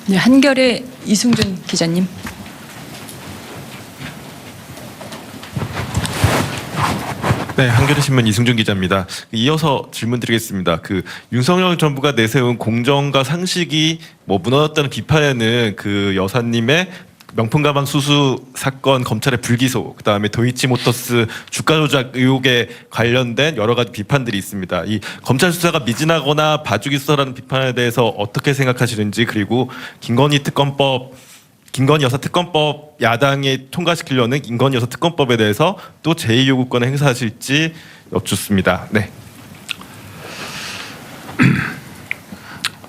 네, 한겨레 이승준 기자님. 네, 한겨레신문 이승준 기자입니다. 이어서 질문드리겠습니다. 윤석열 정부가 내세운 공정과 상식이 무너졌다는 비판에는 여사님의 명품 가방 수수 사건 검찰의 불기소, 그다음에 도이치모터스 주가 조작 의혹에 관련된 여러 가지 비판들이 있습니다. 이 검찰 수사가 미진하거나 봐주기 수사라는 비판에 대해서 어떻게 생각하시는지, 그리고 김건희 여사 특검법 야당이 통과시키려는 김건희 여사 특검법에 대해서 또 제2요구권을 행사하실지 여쭙습니다. 네.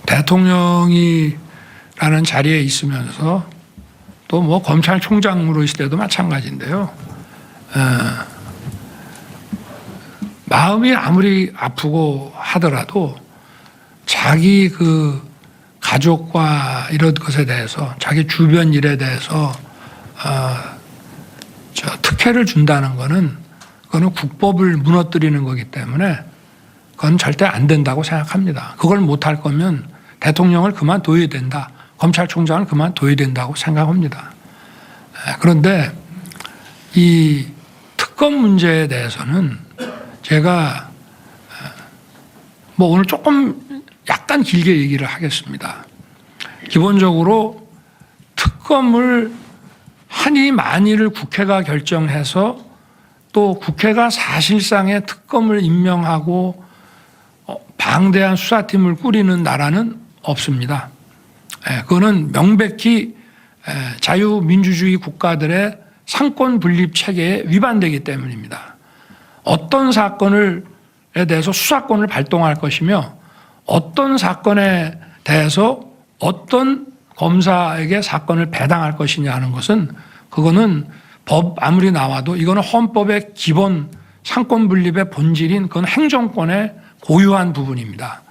대통령이라는 자리에 있으면서 또 뭐 검찰총장으로 있을 때도 마찬가지인데요. 마음이 아무리 아프고 하더라도 자기 가족과 이런 것에 대해서, 자기 주변 일에 대해서 특혜를 준다는 거는, 그거는 국법을 무너뜨리는 거기 때문에 그건 절대 안 된다고 생각합니다. 그걸 못할 거면 대통령을 그만둬야 된다, 검찰총장을 그만둬야 된다고 생각합니다. 그런데 이 특검 문제에 대해서는 제가 오늘 조금 약간 길게 얘기를 하겠습니다. 기본적으로 특검을 하니 마니를 국회가 결정해서 또 국회가 사실상의 특검을 임명하고 방대한 수사팀을 꾸리는 나라는 없습니다. 그거는 명백히 자유민주주의 국가들의 상권 분립 체계에 위반되기 때문입니다. 어떤 사건에 대해서 수사권을 발동할 것이며 어떤 사건에 대해서 어떤 검사에게 사건을 배당할 것이냐 하는 것은, 그거는 법 아무리 나와도 이거는 헌법의 기본 상권 분립의 본질인 그건 행정권의 고유한 부분입니다.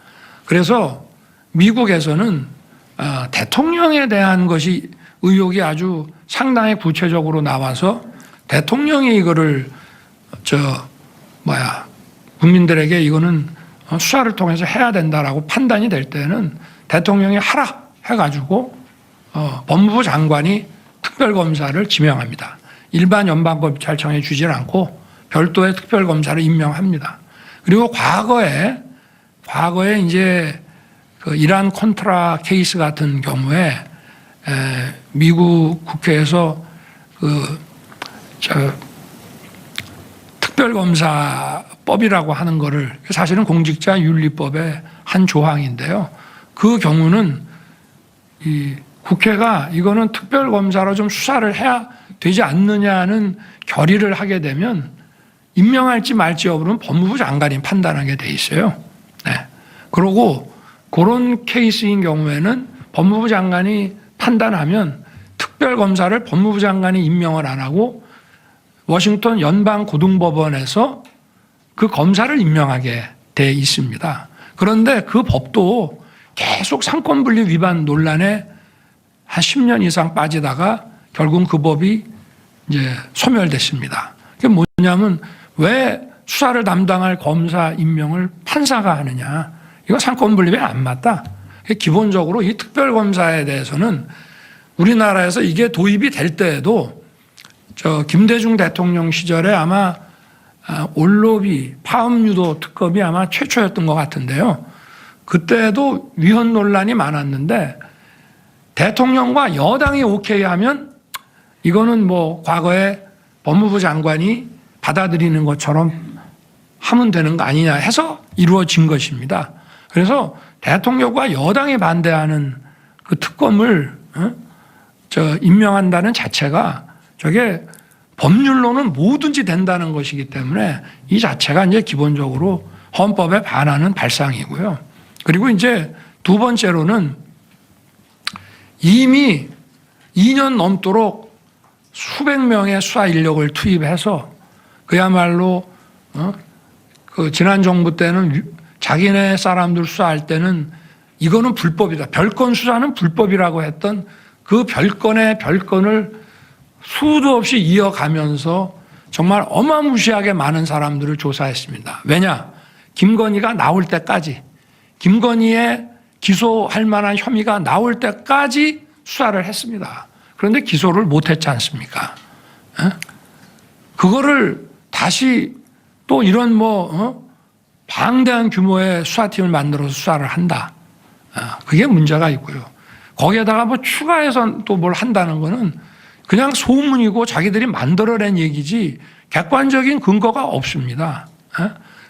그래서 미국에서는 대통령에 대한 것이 의혹이 아주 상당히 구체적으로 나와서 대통령이 이거를 국민들에게 이거는 수사를 통해서 해야 된다라고 판단이 될 때는 대통령이 하라 해가지고 법무부 장관이 특별검사를 지명합니다. 일반 연방검찰청에 주질 않고 별도의 특별검사를 임명합니다. 그리고 과거에 이제 이란 컨트라 케이스 같은 경우에 미국 국회에서 특별검사법이라고 하는 거를, 사실은 공직자윤리법의 한 조항인데요. 그 경우는 이 국회가 이거는 특별검사로 좀 수사를 해야 되지 않느냐는 결의를 하게 되면 임명할지 말지 여부는 법무부 장관이 판단하게 돼 있어요. 네. 그러고 그런 케이스인 경우에는 법무부 장관이 판단하면 특별검사를 법무부 장관이 임명을 안 하고 워싱턴 연방고등법원에서 그 검사를 임명하게 돼 있습니다. 그런데 그 법도 계속 상권분립 위반 논란에 한 10년 이상 빠지다가 결국 그 법이 이제 소멸됐습니다. 그게 뭐냐면, 왜 수사를 담당할 검사 임명을 판사가 하느냐, 이거 상권분립에 안 맞다. 기본적으로 이 특별검사에 대해서는 우리나라에서 이게 도입이 될 때에도 김대중 대통령 시절에 아마 올로비 파업유도 특검이 아마 최초였던 것 같은데요. 그때도 위헌 논란이 많았는데 대통령과 여당이 오케이 하면 이거는 과거에 법무부 장관이 받아들이는 것처럼 하면 되는 거 아니냐 해서 이루어진 것입니다. 그래서 대통령과 여당이 반대하는 그 특검을 임명한다는 자체가 저게 법률로는 뭐든지 된다는 것이기 때문에 이 자체가 이제 기본적으로 헌법에 반하는 발상이고요. 그리고 이제 두 번째로는 이미 2년 넘도록 수백 명의 수사 인력을 투입해서 그야말로 지난 정부 때는 자기네 사람들 수사할 때는 이거는 불법이다, 별건 수사는 불법이라고 했던 그 별건의 별건을 수도 없이 이어가면서 정말 어마무시하게 많은 사람들을 조사했습니다. 왜냐? 김건희가 나올 때까지 김건희의 기소할 만한 혐의가 나올 때까지 수사를 했습니다. 그런데 기소를 못했지 않습니까? 그거를 다시 또 이런 방대한 규모의 수사팀을 만들어서 수사를 한다. 그게 문제가 있고요. 거기에다가 추가해서 또 뭘 한다는 거는 그냥 소문이고 자기들이 만들어낸 얘기지 객관적인 근거가 없습니다.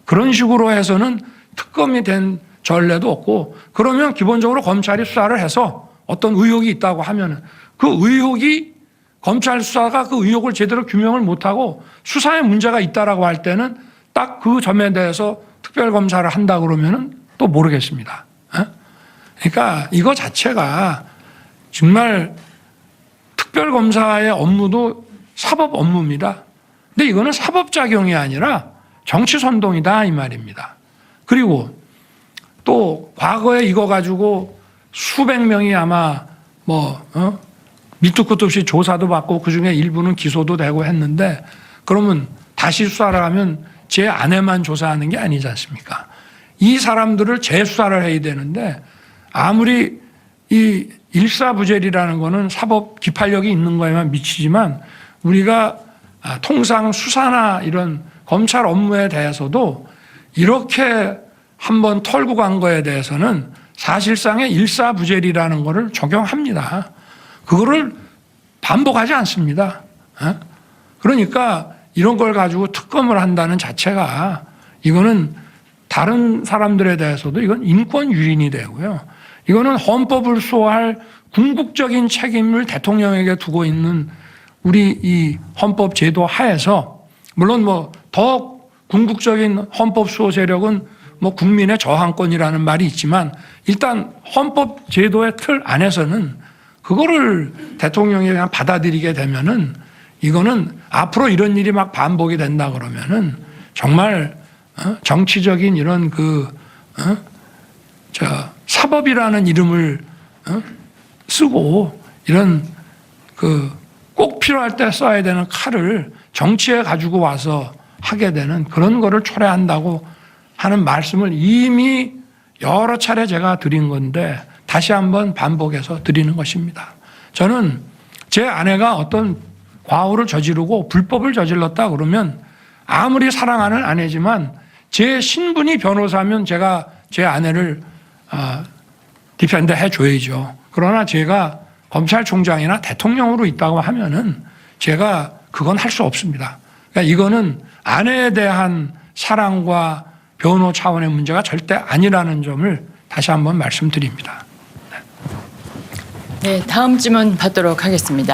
그런 식으로 해서는 특검이 된 전례도 없고, 그러면 기본적으로 검찰이 수사를 해서 어떤 의혹이 있다고 하면은 그 의혹이 검찰 수사가 그 의혹을 제대로 규명을 못하고 수사에 문제가 있다라고 할 때는 딱 그 점에 대해서 특별검사를 한다 그러면은 또 모르겠습니다. 그러니까 이거 자체가 정말 특별검사의 업무도 사법 업무입니다. 근데 이거는 사법작용이 아니라 정치선동이다 이 말입니다. 그리고 또 과거에 이거 가지고 수백 명이 아마 밑도 끝도 없이 조사도 받고 그중에 일부는 기소도 되고 했는데, 그러면 다시 수사를 하면 제 아내만 조사하는 게 아니지 않습니까? 이 사람들을 재수사를 해야 되는데, 아무리 이 일사부재리라는 거는 사법 기판력이 있는 거에만 미치지만 우리가 통상 수사나 이런 검찰 업무에 대해서도 이렇게 한번 털고 간 거에 대해서는 사실상의 일사부재리라는 거를 적용합니다. 그거를 반복하지 않습니다. 그러니까 이런 걸 가지고 특검을 한다는 자체가 이거는 다른 사람들에 대해서도 이건 인권 유린이 되고요. 이거는 헌법을 수호할 궁극적인 책임을 대통령에게 두고 있는 우리 이 헌법 제도 하에서, 물론 더 궁극적인 헌법 수호 세력은 국민의 저항권이라는 말이 있지만, 일단 헌법 제도의 틀 안에서는 그거를 대통령이 그냥 받아들이게 되면은 이거는 앞으로 이런 일이 막 반복이 된다 그러면은 정말 정치적인 이런 사법이라는 이름을 쓰고 이런 꼭 필요할 때 써야 되는 칼을 정치에 가지고 와서 하게 되는 그런 거를 초래한다고 하는 말씀을 이미 여러 차례 제가 드린 건데 다시 한번 반복해서 드리는 것입니다. 저는 제 아내가 어떤 과오를 저지르고 불법을 저질렀다 그러면 아무리 사랑하는 아내지만 제 신분이 변호사면 제가 제 아내를 디펜드 해줘야죠. 그러나 제가 검찰총장이나 대통령으로 있다고 하면은 제가 그건 할 수 없습니다. 그러니까 이거는 아내에 대한 사랑과 변호 차원의 문제가 절대 아니라는 점을 다시 한번 말씀드립니다. 네, 다음 질문 받도록 하겠습니다.